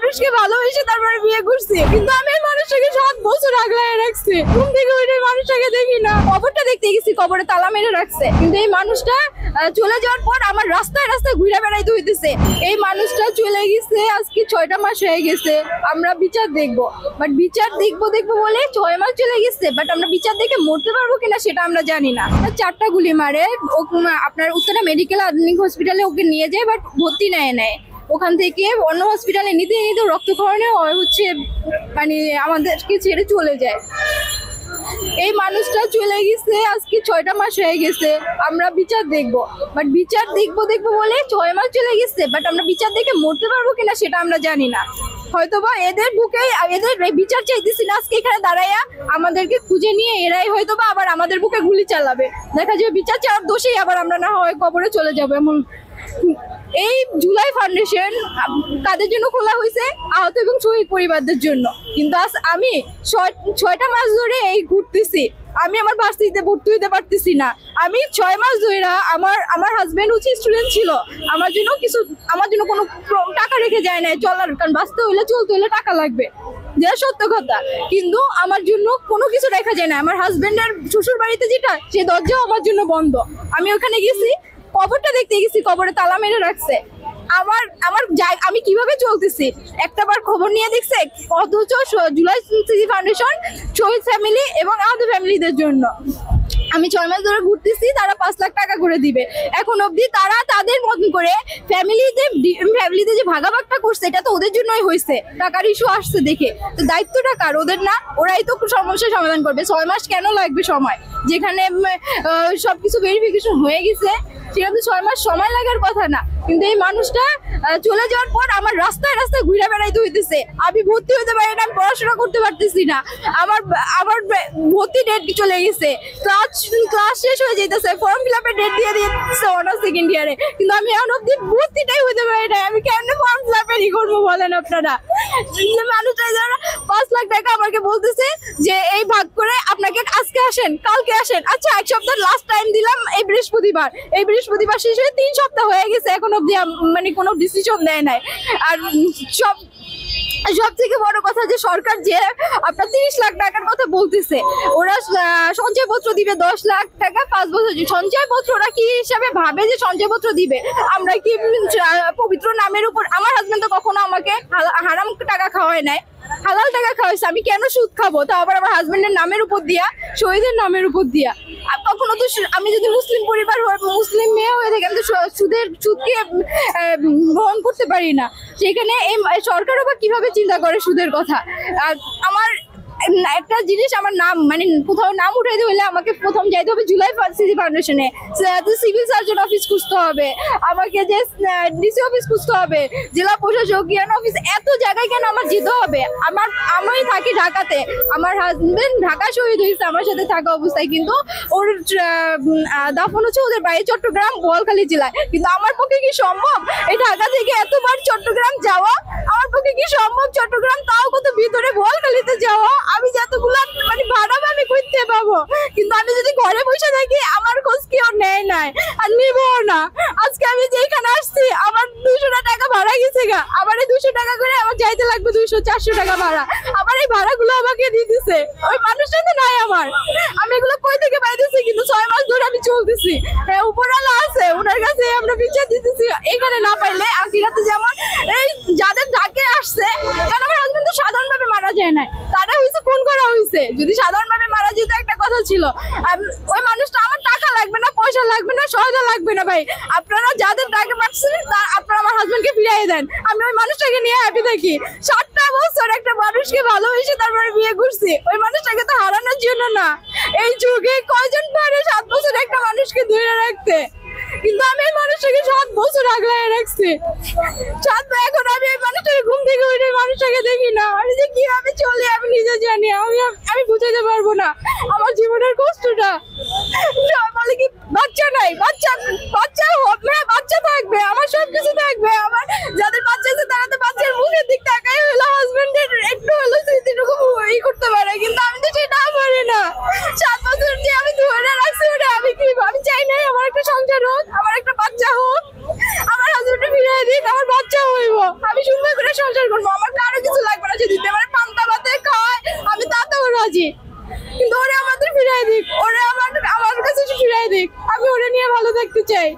মানুষকে ভালোবেসে তারপরে বিয়ে করছি, কিন্তু আমি এই মানুষটাকে 7 বছর আগলায় রাখছি। ঘুম থেকে উঠে মানুষটাকে দেখি না, কবরটা দেখতে গেছি, কবরে তালা মেরে রাখছে। কিন্তু এই মানুষটা চলে যাওয়ার পর আমার রাস্তায় রাস্তায় ঘুরে বেড়াইতে হইতেছে। এই মানুষটা চলে গেছে আজকে 6টা মাস হয়ে গেছে। আমরা বিচার দেখবো, বাট বিচার দেখবো বলে 6 মাস চলে গেছে, বাট আমরা বিচার দেখে মরতে পারবো কিনা সেটা আমরা জানি না। 4টা গুলি মারে আপনার উত্তরা মেডিকেল আধুনিক হসপিটালে ওকে নিয়ে যায়, বাট ভর্তি নেয়। ওখান থেকে অন্য হসপিটালে নিতে রক্তক্ষরণে হচ্ছে মানে আমাদেরকে ছেড়ে চলে যায়। এই মানুষটা চলে গেছে আজকে 6টা মাস হয়ে গেছে। আমরা বিচার দেখবো, বাট বিচার দেখবো বলে 6 মাস চলে গেছে, বাট আমরা বিচার দেখে মরতে পারবো কিনা সেটা আমরা জানি না। হয়তোবা এদের বুকে এদের বিচার চাইতেছি না, আজকে এখানে দাঁড়াইয়া আমাদেরকে খুঁজে নিয়ে এরাই হয়তোবা আবার আমাদের বুকে গুলি চালাবে। দেখা যাবে বিচার চাওয়ার দোষেই আবার আমরা না হয় কবরে চলে যাবো। এমন এই জুলাই ফাউন্ডেশন কাদের জন্য খোলা হয়েছে? আহত এবং শহীদ পরিবারদের জন্য। কিন্তু আজ আমি 6টা মাস ধরে এই ঘুরতেছি, আমি আমার ভার্সিটিতে ভর্তি হইতে পারতেছি না। আমি 6 মাস ধরে আমার হাজবেন্ড হচ্ছে স্টুডেন্ট ছিল, আমার জন্য কোনো টাকা রেখে যায় না চলার, কারণ বাঁচতে হইলে চলতে হইলে টাকা লাগবে, যেটা সত্য কথা। কিন্তু আমার জন্য কোনো কিছু রেখা যায় না। আমার হাজবেন্ডের শ্বশুর বাড়িতে যেটা, সে দরজাও আমার জন্য বন্ধ। আমি ওখানে গেছি, কবরটা দেখতে গেছি, কবরে তালা মেরে রাখছে। আমি কিভাবে চলতেছি একটা বার খবর নিয়ে দেখছে, অথচ জুলাই ফাউন্ডেশন শহীদ ফ্যামিলি এবং আহত ফ্যামিলিদের জন্য। আমি 6 মাস ধরে ঘুরতেছি, তারা 5 লাখ টাকা করে দিবে। এখন অবধি তারা তাদের মতন করে ফ্যামিলিতে যে ভাগাভাগটা করছে, এটা তো ওদের জন্যই হয়েছে। টাকার ইস্যু আসছে দেখে, তো দায়িত্বটা কার? ওদের না? ওরাই তো সমস্যার সমাধান করবে। 6 মাস কেন লাগবে সময়? যেখানে সবকিছু ভেরিফিকেশন হয়ে গেছে, সেখানে তো 6 মাস সময় লাগার কথা না। কিন্তু এই মানুষটা চলে যাওয়ার পর আমার রাস্তায় রাস্তায় ঘুরে বেড়াইতে হইতেছে। আমি ভর্তি হতে পারি না, আমি পড়াশোনা করতে পারতেছি না। আমার ভর্তি ডেট চলে গেছে, ক্লাস শেষ হয়ে যেতেছে, ফর্ম ফিল আপের ডেট দিয়ে দিয়েছে অনার্স সেকেন্ড ইয়ারে, কিন্তু আমি এখন অব্দি ভর্তিটাই হতে পারি না। আমি কেমনে ফর্ম ফিল আপের করবো বলেন আপনারা? মানুষটা যারা 5 লাখ টাকা আমাকে বলতেছে যে এই ভাগ করে আপনাকে আজকে আসেন, কালকে আসেন। আচ্ছা, 1 সপ্তাহ লাস্ট টাইম দিলাম এই বৃহস্পতিবার শেষ হয়ে 3 সপ্তাহ হয়ে গেছে, এখন অব্দি মানে কোনো ডিসিশন দেয় নাই। আর সব থেকে বড় কথা যে সরকার যে আপনার 30 লাখ টাকার কথা বলতেছে, ওরা সঞ্চয়পত্র দিবে 10 লাখ টাকা 5 বছর। সঞ্চয়পত্র ওরা কি হিসাবে ভাবে যে সঞ্চয়পত্র দিবে? আমরা কি পবিত্র নামের উপর? আমার হাজবেন্ড তো কখনো আমাকে হারাম টাকা খাওয়ায় নাই, হালাল টাকা খাওয়াইছে। আমি কেন সুদ খাবো? তাও আবার আমার হাজবেন্ডের নামের উপর দিয়া, শহীদের নামের উপর দিয়া। আর তখনও তো আমি যদি মুসলিম পরিবার মুসলিম মেয়ে হয়ে থাকি, আমি তো সুদকে গ্রহণ করতে পারি না। সেখানে এই সরকারও বা কিভাবে চিন্তা করে সুদের কথা? আর আমার একটা জিনিস, আমার নাম মানে কোথাও নাম উঠাইতে হলে আমাকে প্রথম যাইতে হবে জুলাই ফাউন্ডেশনে, সিভিল সার্জন অফিস খুঁজতে হবে, আমাকে যে ডিসি অফিস খুঁজতে হবে, জেলা প্রশাসক অফিস, এত জায়গায় কেন আমার যেতে হবে? আমি থাকি ঢাকাতে, আমার হাজবেন্ড ঢাকা শহীদ হয়েছে আমার সাথে থাকা অবস্থায়, কিন্তু ওর দাফন হচ্ছে ওদের বাড়ি চট্টগ্রাম বোয়ালখালী জেলায়। কিন্তু আমার পক্ষে কি সম্ভব এই ঢাকা থেকে এতবার চট্টগ্রাম যাওয়া? আমার পক্ষে কি সম্ভব চট্টগ্রাম, তাও কত ভিতরে বোয়ালখালীতে যাওয়া? আমি যতগুলো মানে ভাড়া আমি করতে পাবো, কিন্তু আমি যদি ঘরে বসে থাকি আমার খোঁজ কেউ নেয় নাই, আর নিবও না। আজকে আমি যেখানে আসছি আমার 200 টাকা ভাড়া গেছে গা, আবার এই 200 টাকা করে আমার যাইতে লাগবে 200-400 টাকা ভাড়া। আবার এই ভাড়াগুলো আমাকে দিয়ে দিছে, ওই মানুষটা তো নাই আমার। আমি এগুলো কই থেকে পাইতেছি? কিন্তু 6 মাস ধরে আমি চলতেছি। উপরওয়ালা আছে, ওনার কাছে আমরা বিচার দিতেছি। এখানে না পাইলে আখিরাতে যেমন এই যাদের ঢাকে আসছে, কারণ আমার হাজবেন্ড তো সাধারণভাবে মারা যায় না, তারা হয়েছে খুন করা হয়েছে। যদি সাধারণভাবে মারা যেত একটা কথা ছিল। ওই মানুষটা, আমার টাকা লাগবে না, পয়সা লাগবে না, সহায়তা লাগবে না ভাই। আপনারা যাদের টাকা পাচ্ছেন আপনারা আমার হাজবেন্ডকে ফিরিয়ে দেন, আমি ওই মানুষটাকে নিয়ে হ্যাপি থাকি। 7টা বছর একটা মানুষকে ভালোবেসে তারপরে বিয়ে করছি, ওই মানুষটাকে তো হারানোর জন্য না। এই যুগে কয়জন পারে 7 বছর একটা মানুষকে ধরে রাখতে? কিন্তু আমি এই মানুষটাকে 7 বছর আগলায় রাখছি। এখন আমি এই মানুষটাকে ঘুম থেকে উঠে মানুষটাকে দেখি না। আমি যে কিভাবে চলে আমি নিজে জানি, আমি বুঝাইতে পারবো না আমার জীবনের কষ্টটা। বলে কি বাচ্চা নাই, বাচ্চা থাকবে, আমার সবকিছু থাকবে। আমার যাদের বাচ্চা আছে তারা তো বাচ্চার মুখের দিক তাকাই হলো হাজবেন্ডের একটু হলো স্মৃতিটুকু করতে পারে, কিন্তু আমি তো সেটা পারি না। 7 বছর যে আমি ধরে রাখছি ওটা আমি চাই নাই আমার একটা সংসার হোক, আমার একটা বাচ্চা হোক, আমার হাজবেন্ডে ফিরে দিক, আমার বাচ্চা হইব, আমি সুন্দর করে সংসার করবো। আমার ফিরাই দিক, ওরে আমার কাছে ফিরাই দিক, আমি ওরে নিয়ে ভালো থাকতে চাই।